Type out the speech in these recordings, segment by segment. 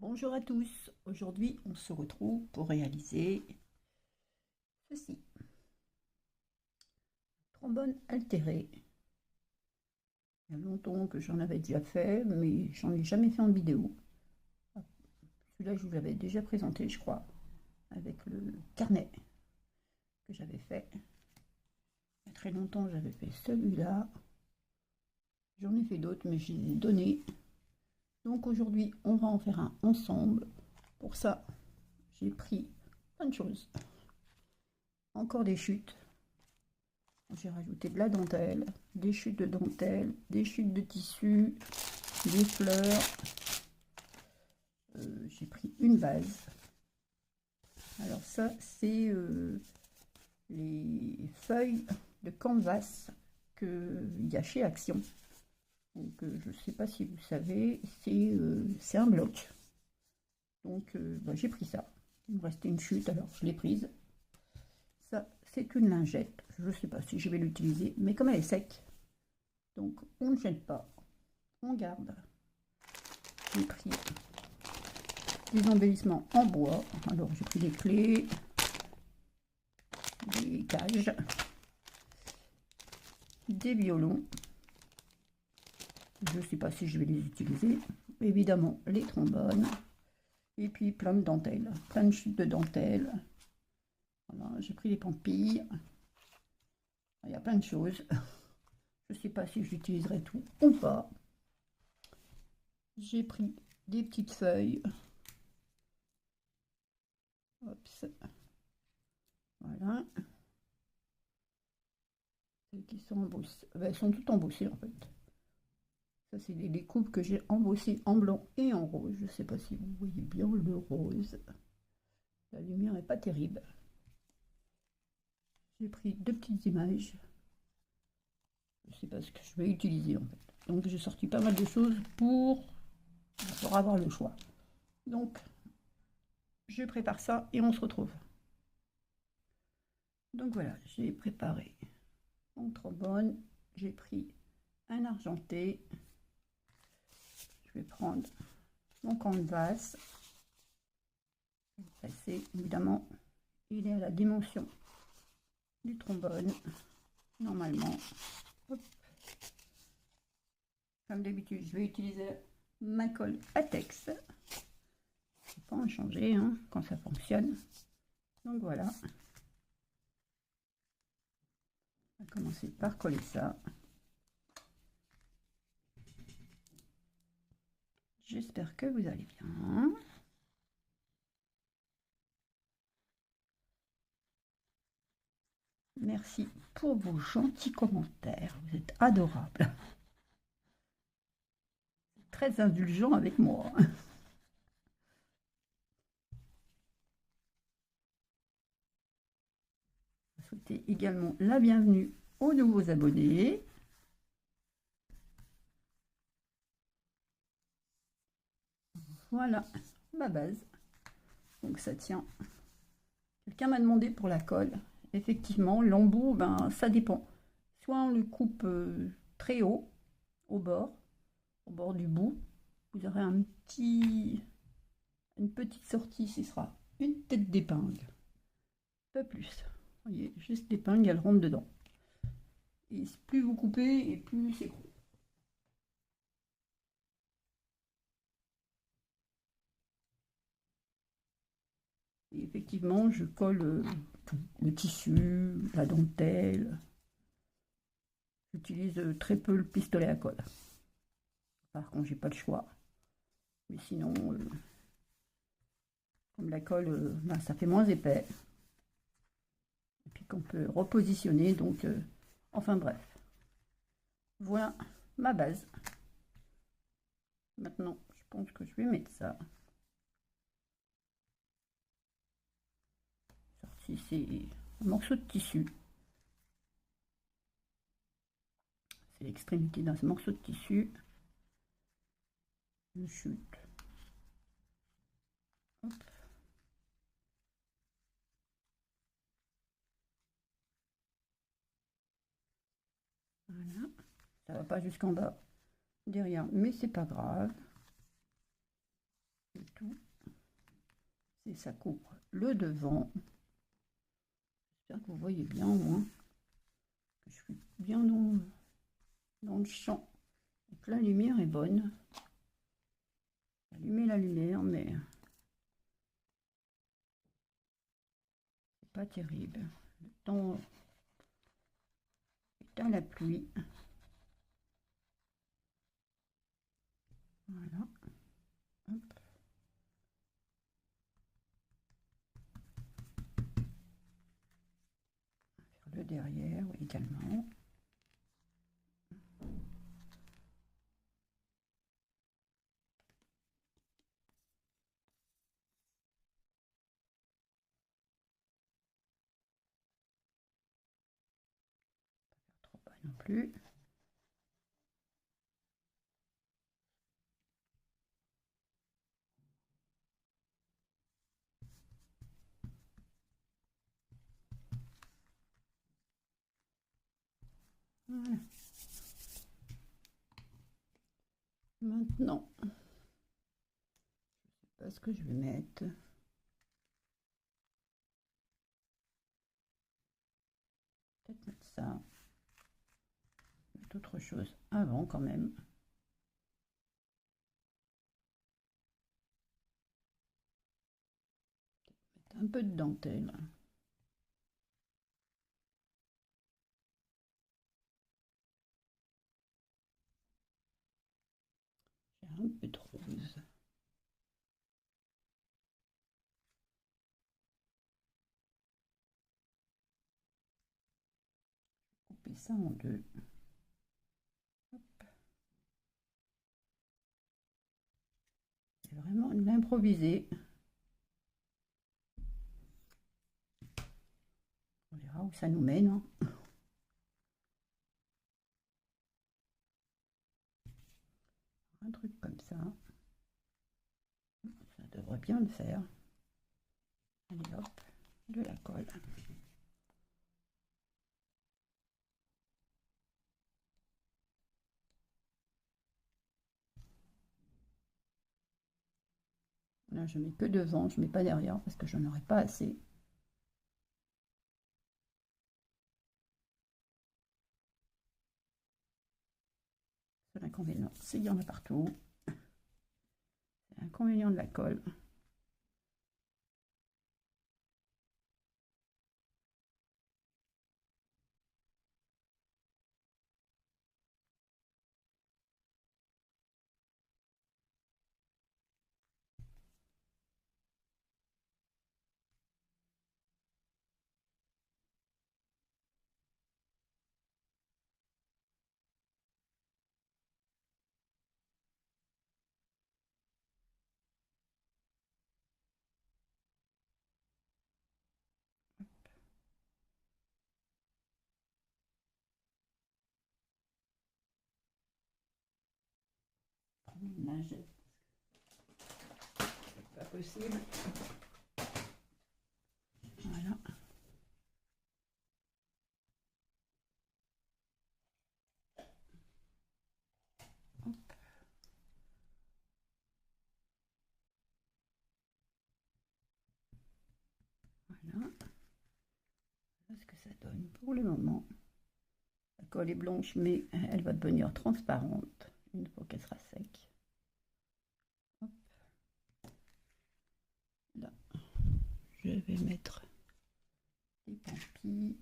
Bonjour à tous, aujourd'hui on se retrouve pour réaliser ceci. Trombone altéré. Il y a longtemps que j'en avais déjà fait, mais j'en ai jamais fait en vidéo. Celui-là je vous l'avais déjà présenté je crois, avec le carnet que j'avais fait. Il y a très longtemps j'avais fait celui-là. J'en ai fait d'autres mais je les ai donnés. Donc aujourd'hui on va en faire un ensemble. Pour ça j'ai pris plein de choses. Encore des chutes. J'ai rajouté de la dentelle, des chutes de dentelle, des chutes de tissu, des fleurs. J'ai pris une vase. Alors ça, c'est les feuilles de canvas qu'il y a chez Action. Donc je ne sais pas si vous savez, c'est un bloc. Donc j'ai pris ça. Il me restait une chute, alors je l'ai prise. Ça, c'est une lingette. Je ne sais pas si je vais l'utiliser, mais comme elle est sec, donc on ne jette pas, on garde. J'ai pris des embellissements en bois. Alors j'ai pris des clés, des cages, des violons. Je ne sais pas si je vais les utiliser. Évidemment les trombones. Et puis plein de dentelles, plein de chutes de dentelles. Voilà, j'ai pris des pampilles. Il y a plein de choses. Je ne sais pas si j'utiliserai tout ou pas. J'ai pris des petites feuilles. Hop, voilà. Celles qui sont embossées. Elles sont toutes embossées en fait. Ça, c'est les coupes que j'ai embossées en blanc et en rose. Je ne sais pas si vous voyez bien le rose. La lumière n'est pas terrible. J'ai pris deux petites images. Je ne sais pas ce que je vais utiliser en fait. Donc j'ai sorti pas mal de choses pour avoir le choix. Donc je prépare ça et on se retrouve. Donc voilà, j'ai préparé mon trombone. J'ai pris un argenté. Je vais prendre mon canvas. Passer, évidemment, il est à la dimension du trombone, normalement. Hop. Comme d'habitude, je vais utiliser ma colle à texte. Il ne faut pas en changer hein, quand ça fonctionne. Donc voilà. On va commencer par coller ça. J'espère que vous allez bien. Merci pour vos gentils commentaires. Vous êtes adorables. Très indulgent avec moi. Je souhaite également la bienvenue aux nouveaux abonnés. Voilà ma base. Donc ça tient. Quelqu'un m'a demandé pour la colle. Effectivement, l'embout, ben, ça dépend. Soit on le coupe très haut, au bord du bout. Vous aurez une petite sortie, ce sera une tête d'épingle. Pas plus. Vous voyez, juste l'épingle, elle rentre dedans. Et plus vous coupez, et plus c'est gros. Et effectivement, je colle tout, le tissu, la dentelle. J'utilise très peu le pistolet à colle. Par contre, j'ai pas le choix. Mais sinon, comme la colle, ben, ça fait moins épais. Et puis qu'on peut repositionner. Donc, enfin bref. Voilà ma base. Maintenant, je pense que je vais mettre ça. Sorti, c'est un morceau de tissu. C'est l'extrémité d'un morceau de tissu. Une chute. Hop. Voilà. Ça va pas jusqu'en bas derrière, mais c'est pas grave. le tout. Et ça couvre le devant. J'espère que vous voyez bien au moins. Que je suis bien dans le champ. Donc la lumière est bonne. Allumer la lumière, mais c'est pas terrible. Le temps est à la pluie. Voilà. Hop. Faire le derrière également. Trop bas non plus. Voilà. Maintenant, je ne sais pas ce que je vais mettre. Peut-être mettre ça. Mettre autre chose avant quand même. Mettre un peu de dentelle. J'ai un peu de rose. Couper ça en deux. Hop. C'est vraiment de l'improviser. On verra où ça nous mène. Hein. Un truc comme ça. Ça devrait bien le faire. Allez hop, de la colle. Là, je mets que devant, je mets pas derrière parce que je n'en aurai pas assez. C'est l'inconvénient, c'est qu'il y en a partout. C'est l'inconvénient de la colle. Une lingette. C'est pas possible. Voilà. Hop. Voilà. Voilà ce que ça donne pour le moment. La colle est blanche, mais elle va devenir transparente une fois qu'elle sera sec. Hop. Là, je vais mettre des pampilles.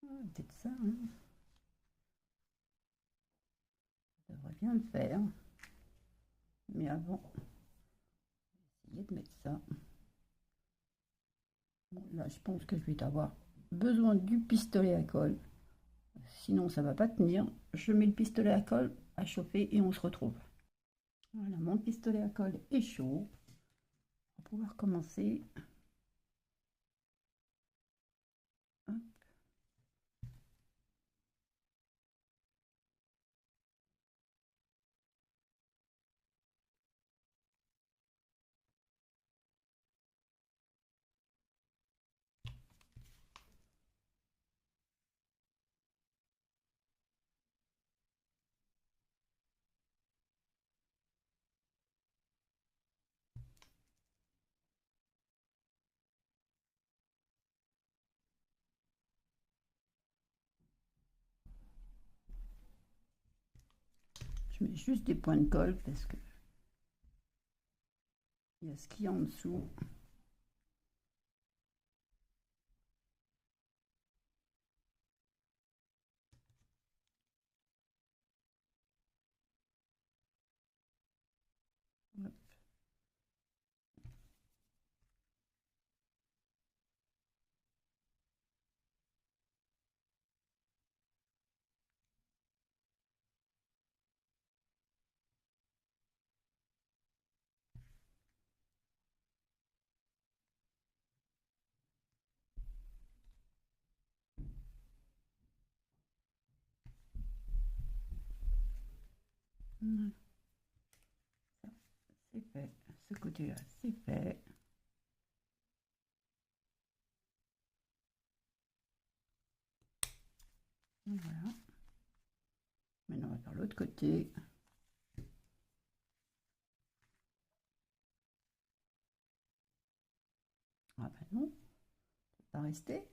Peut-être ça, hein. Ça devrait bien le faire. Mais avant, essayer de mettre ça. Bon, là, je pense que je vais avoir besoin du pistolet à colle. Sinon, ça va pas tenir. Je mets le pistolet à colle à chauffer et on se retrouve. Voilà, mon pistolet à colle est chaud. On va pouvoir commencer. Hop. je mets juste des points de colle parce que il y a ce qu'il y a en dessous. Hop. Voilà. C'est fait. Ce côté-là, c'est fait. Voilà. Maintenant, on va faire l'autre côté. Ah ben non, ça va rester.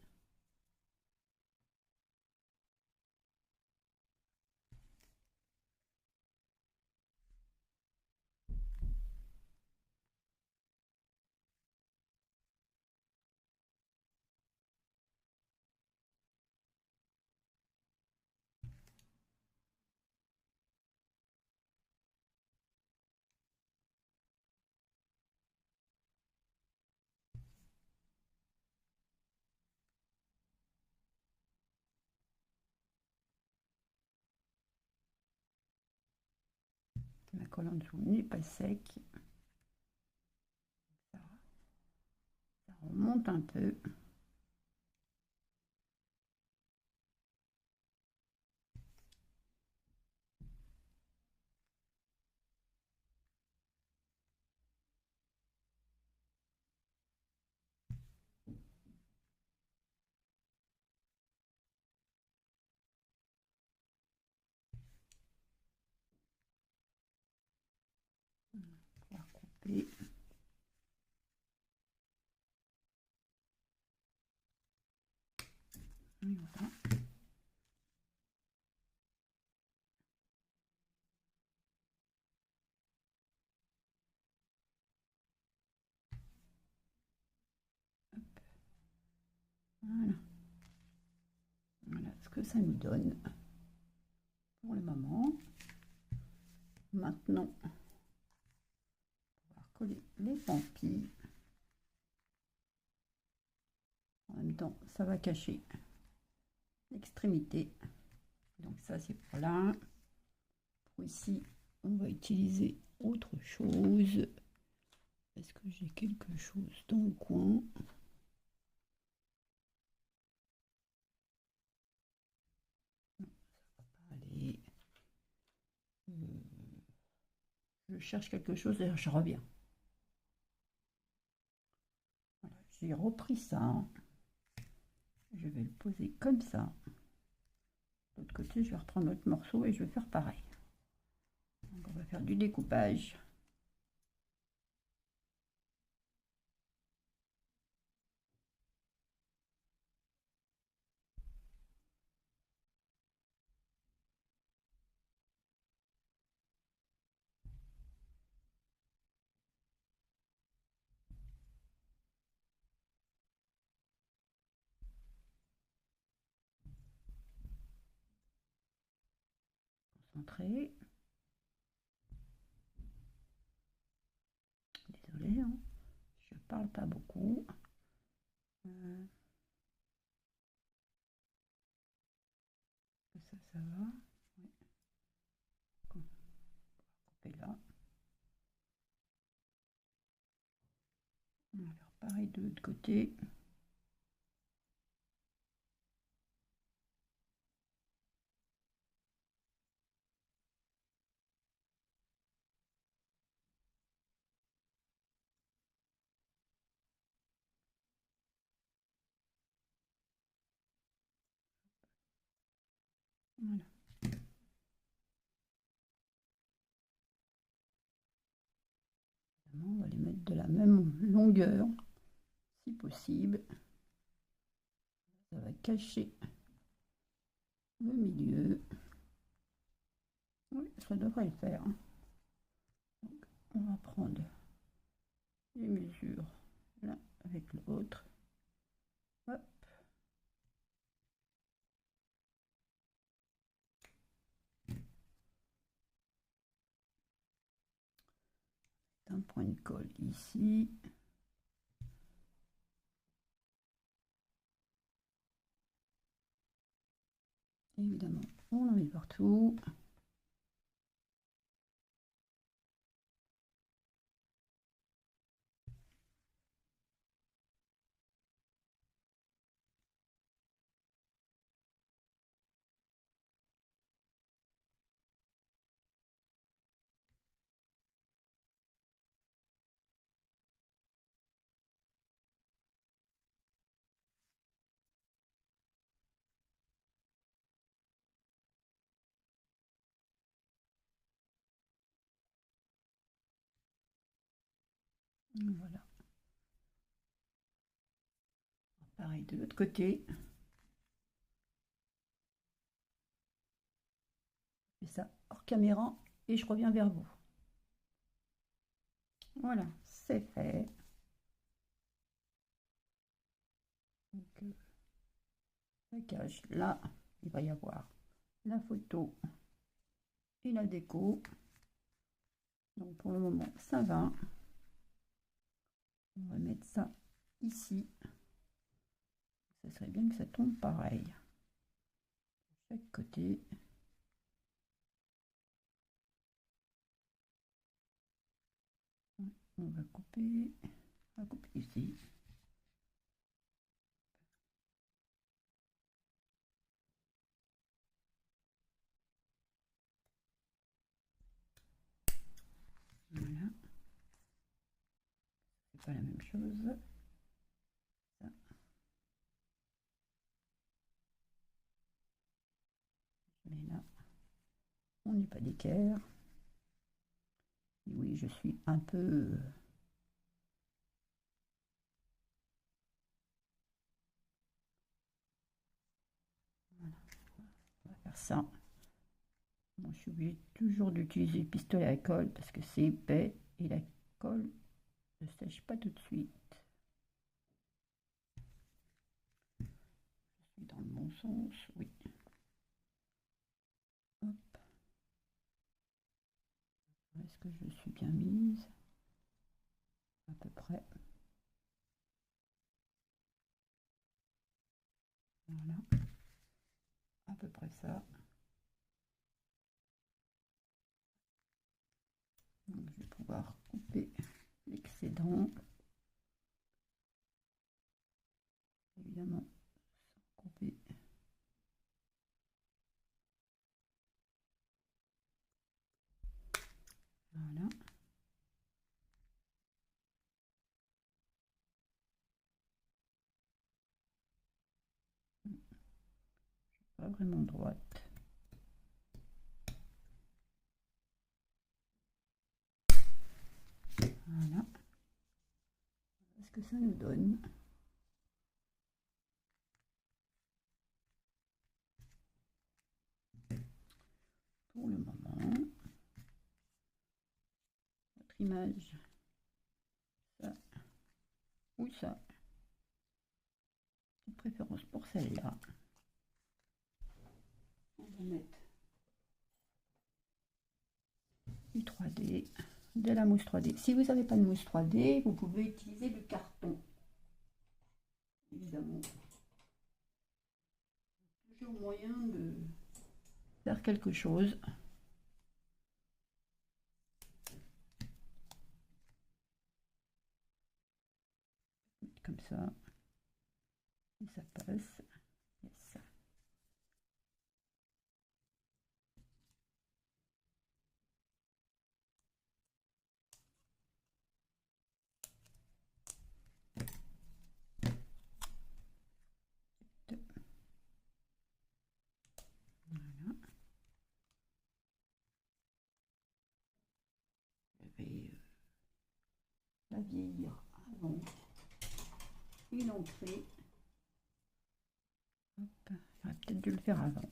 La colle en dessous n'est pas sec. Ça remonte un peu. On va couper. Voilà. Voilà. Voilà ce que ça nous donne pour le moment. Maintenant, on va coller les pampilles. En même temps, ça va cacher l'extrémité. Donc ça, c'est pour là. Pour ici, on va utiliser autre chose. Est-ce que j'ai quelque chose dans le coin? Non, ça va pas aller. Je cherche quelque chose et je reviens. Voilà, j'ai repris ça. Je vais le poser comme ça. De l'autre côté, je vais reprendre notre morceau et je vais faire pareil. Donc on va faire du découpage. Concentré. Désolée, hein, je parle pas beaucoup. Ça va. Ouais. Couper là. On va faire pareil de l'autre côté. Voilà. On va les mettre de la même longueur, si possible. Ça va cacher le milieu. Oui, ça devrait le faire. Donc, on va prendre les mesures l'un avec l'autre. Hop. Un point de colle ici. Évidemment, on en met partout. Voilà. Pareil de l'autre côté. Je fais ça hors caméra et je reviens vers vous. Voilà, c'est fait. Donc, la cage, là, il va y avoir la photo et la déco. Donc pour le moment, ça va. On va mettre ça ici. Ça serait bien que ça tombe pareil. Chaque côté. On va couper ici. Voilà. C'est pas la même chose. Ça. Mais là, on n'est pas d'équerre. Oui, je suis un peu... Voilà. On va faire ça. Bon, je suis obligée toujours d'utiliser le pistolet à colle parce que c'est épais et la colle ne sèche pas tout de suite. Je suis dans le bon sens, oui. Hop. Est-ce que je suis bien mise? À peu près. Voilà. À peu près ça. Donc, je vais pouvoir couper l'excédent. Évidemment, sans couper. Voilà. Pas vraiment droite. Voilà. Est-ce que ça nous donne? Pour le moment, notre image, ça ou ça. Petite préférence pour celle-là. On va mettre du 3D, de la mousse 3D. Si vous n'avez pas de mousse 3D, vous pouvez utiliser du carton. Évidemment. Toujours moyen de faire quelque chose. Comme ça. Et ça passe. Yes. Voilà. Je vais la vieillir avant une entrée. J'aurais peut-être dû le faire avant.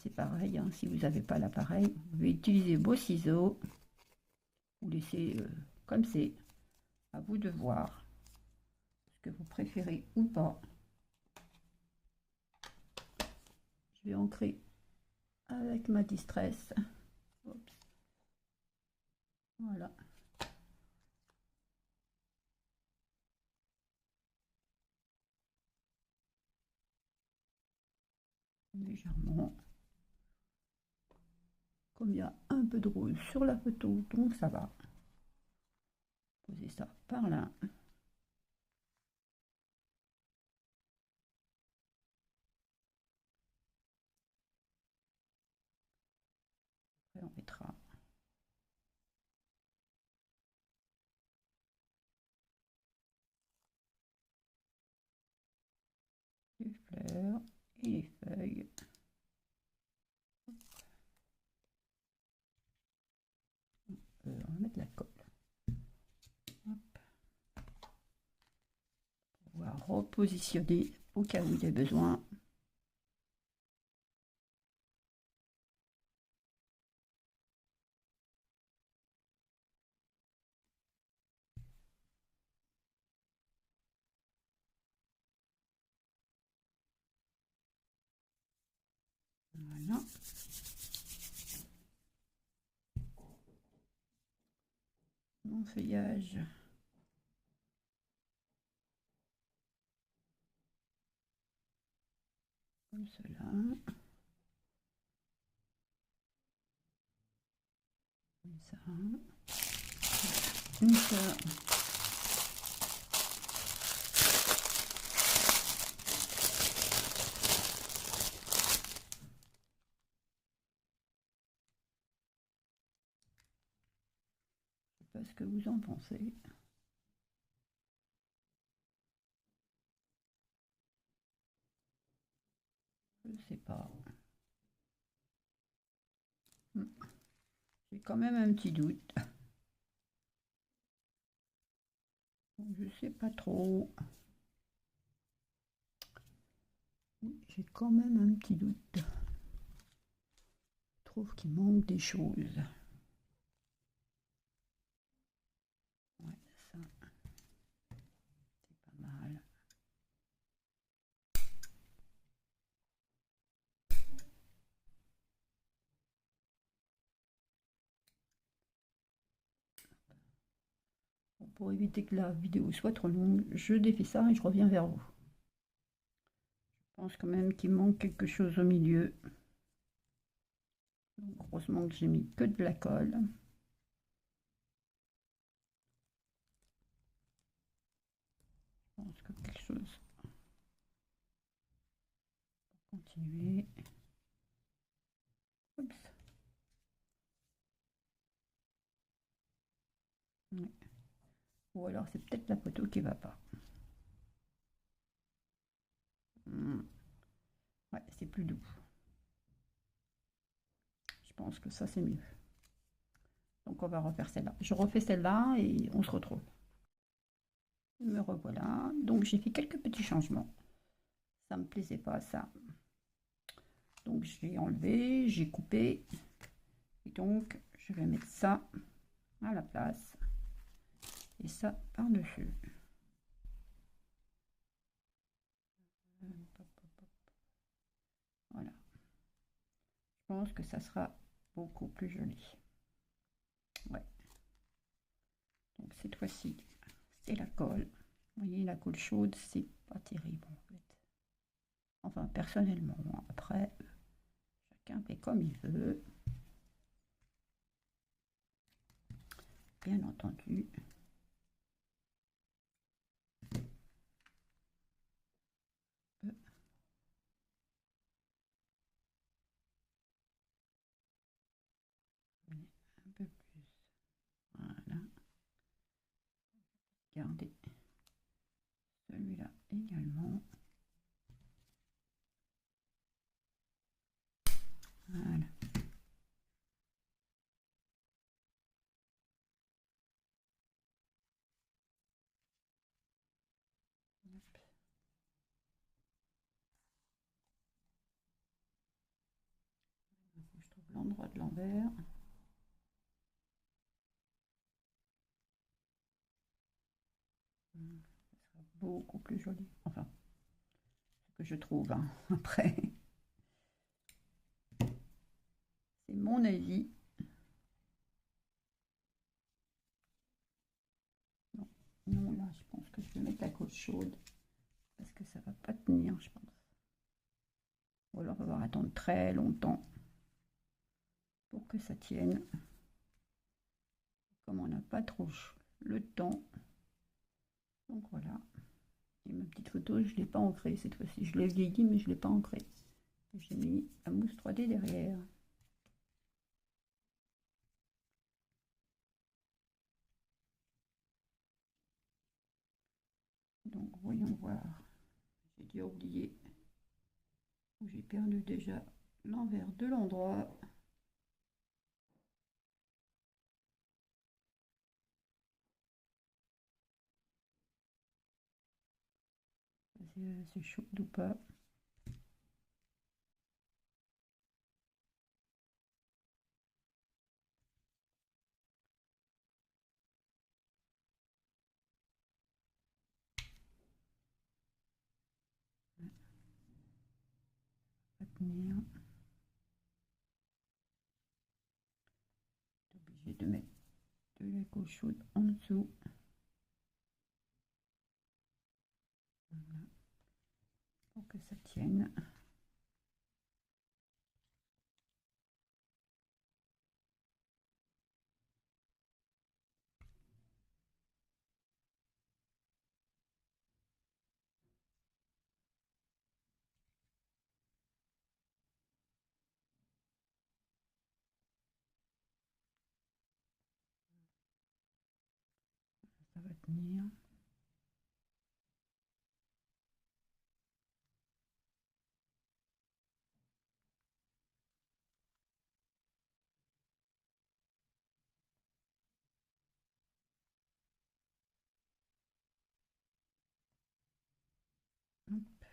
c'est pareil, hein, si vous n'avez pas l'appareil, vous pouvez utiliser vos ciseaux, ou laisser comme c'est, à vous de voir ce que vous préférez ou pas. Je vais ancrer avec ma distress. Oups. Voilà. Légèrement. Comme il y a un peu de rose sur la photo, donc ça va. Poser ça par là. Après, on mettra les fleurs et les feuilles. On va mettre la colle. Hop. On va repositionner au cas où il y a besoin. Voilà. Mon feuillage. Comme cela. Comme ça. Une fleur. Je sais pas ce que vous en pensez. Je sais pas. J'ai quand même un petit doute. Je sais pas trop. J'ai quand même un petit doute. Je trouve qu'il manque des choses. Ouais, ça, c'est pas mal. Bon, pour éviter que la vidéo soit trop longue, je défais ça et je reviens vers vous. Je pense quand même qu'il manque quelque chose au milieu. Donc, heureusement que j'ai mis que de la colle. Je pense que quelque chose pour continuer. Oups. Ouais. Ou alors c'est peut-être la photo qui va pas. Ouais, c'est plus doux. Je pense que ça c'est mieux. Donc on va refaire celle-là. Je refais celle-là et on se retrouve. Me revoilà. Donc j'ai fait quelques petits changements. Ça me plaisait pas ça. Donc je l'ai enlevé, j'ai coupé. Et donc je vais mettre ça à la place. Et ça par-dessus. Voilà. Je pense que ça sera beaucoup plus joli. Ouais. Donc cette fois-ci, c'est la colle. Vous voyez, la colle chaude, c'est pas terrible en fait. Enfin, personnellement, après, chacun fait comme il veut. Bien entendu. Un peu plus. Voilà. Regardez. Celui-là également. Voilà. l'envers. Ça sera beaucoup plus joli. Enfin, ce que je trouve, hein. Après, c'est mon avis. Non, non, là, je pense que je vais mettre la colle chaude parce que ça va pas tenir, je pense. Ou alors, on va devoir attendre très longtemps pour que ça tienne. Comme on n'a pas trop le temps. Donc voilà. Et ma petite photo, je ne l'ai pas ancrée cette fois-ci. Je l'ai vieilli, mais je ne l'ai pas ancrée. J'ai mis la mousse 3D derrière. Donc voyons voir. J'ai dû oublier. J'ai perdu déjà l'envers de l'endroit. C'est chaud ou pas. Pas tenir. Obligé de mettre de la colle chaude en dessous. Voilà. Pour que ça tienne. Ça va tenir. Hop.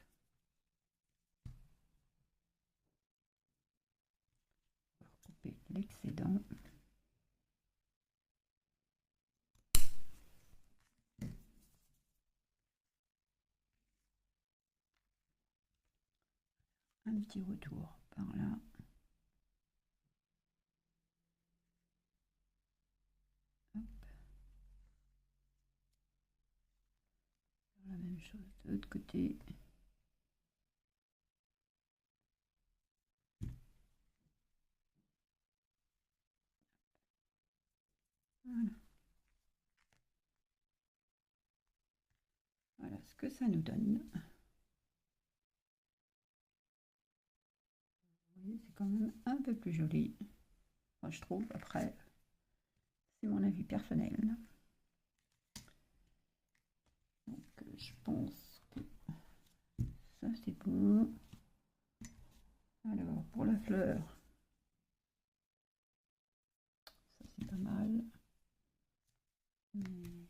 Couper l'excédent. Un petit retour par là. Hop. La même chose de l'autre côté. Voilà. Voilà ce que ça nous donne. Vous voyez, c'est quand même un peu plus joli. Moi, je trouve, après, c'est mon avis personnel. Donc, je pense que ça, c'est bon. Alors, pour la fleur, ça, c'est pas mal. Mais...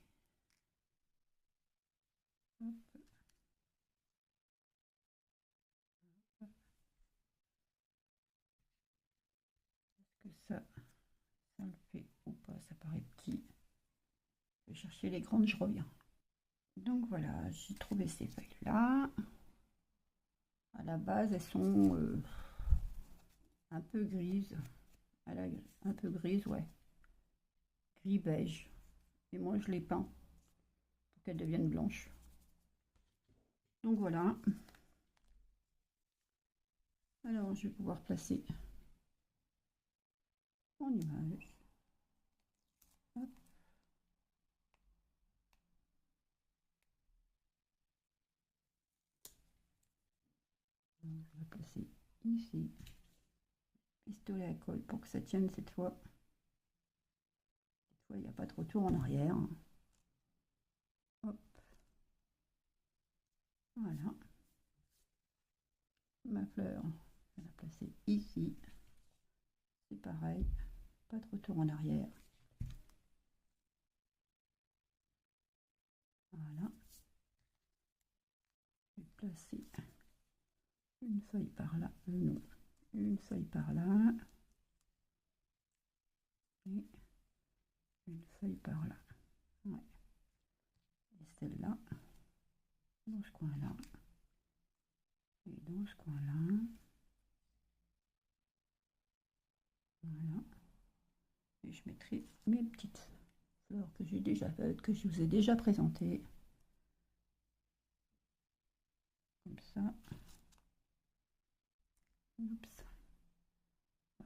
Hop. Est-ce que ça le fait ou pas? Ça paraît petit. Je vais chercher les grandes, je reviens. Donc voilà, j'ai trouvé ces feuilles-là. À la base, elles sont un peu grises. Un peu grise, ouais. Gris beige. Et moi, je les peins pour qu'elles deviennent blanches. Donc voilà. Alors, je vais pouvoir placer mon image. Hop. Donc, je vais placer ici. Pistolet à colle pour que ça tienne cette fois. Cette fois, il n'y a pas de retour en arrière. Hop. Voilà. Ma fleur, je vais la placer ici. C'est pareil. Pas de retour en arrière. Voilà. Je vais placer une feuille par là. Non. Une feuille par là. une feuille par là. Ouais. Et celle-là, dans ce coin-là. Et dans ce coin-là. Voilà. Et je mettrai mes petites fleurs que j'ai déjà faites, que je vous ai déjà présentées. Comme ça. Oups.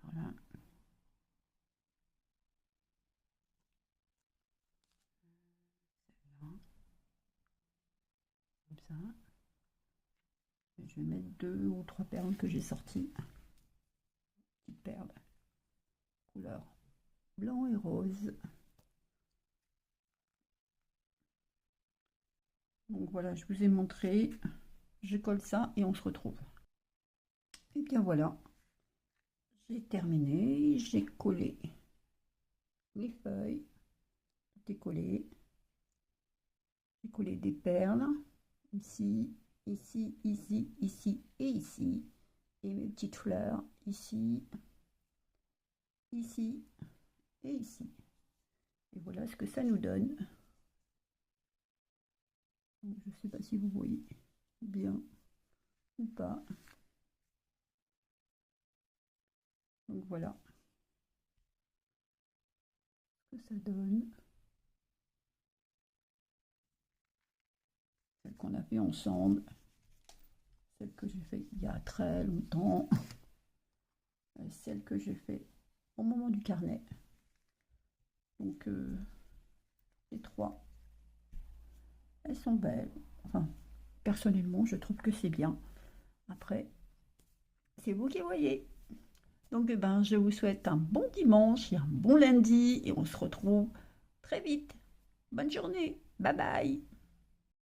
Voilà. Comme ça. Et je vais mettre 2 ou 3 perles que j'ai sorties. Petites perles. Couleur blanc et rose. Donc voilà, je vous ai montré. Je colle ça et on se retrouve. Et bien voilà. J'ai terminé. J'ai collé les feuilles. Tout est collé. J'ai collé des perles. Ici, ici, ici, ici et ici. Et mes petites fleurs ici, ici et ici. Et voilà ce que ça nous donne. Je ne sais pas si vous voyez bien ou pas. Donc voilà ce que ça donne. Celle qu'on a fait ensemble. Celle que j'ai fait il y a très longtemps. Celle que j'ai fait au moment du carnet. Donc les 3. Elles sont belles. Enfin, personnellement, je trouve que c'est bien. Après, c'est vous qui voyez. Donc, ben, je vous souhaite un bon dimanche et un bon lundi. Et on se retrouve très vite. Bonne journée. Bye bye.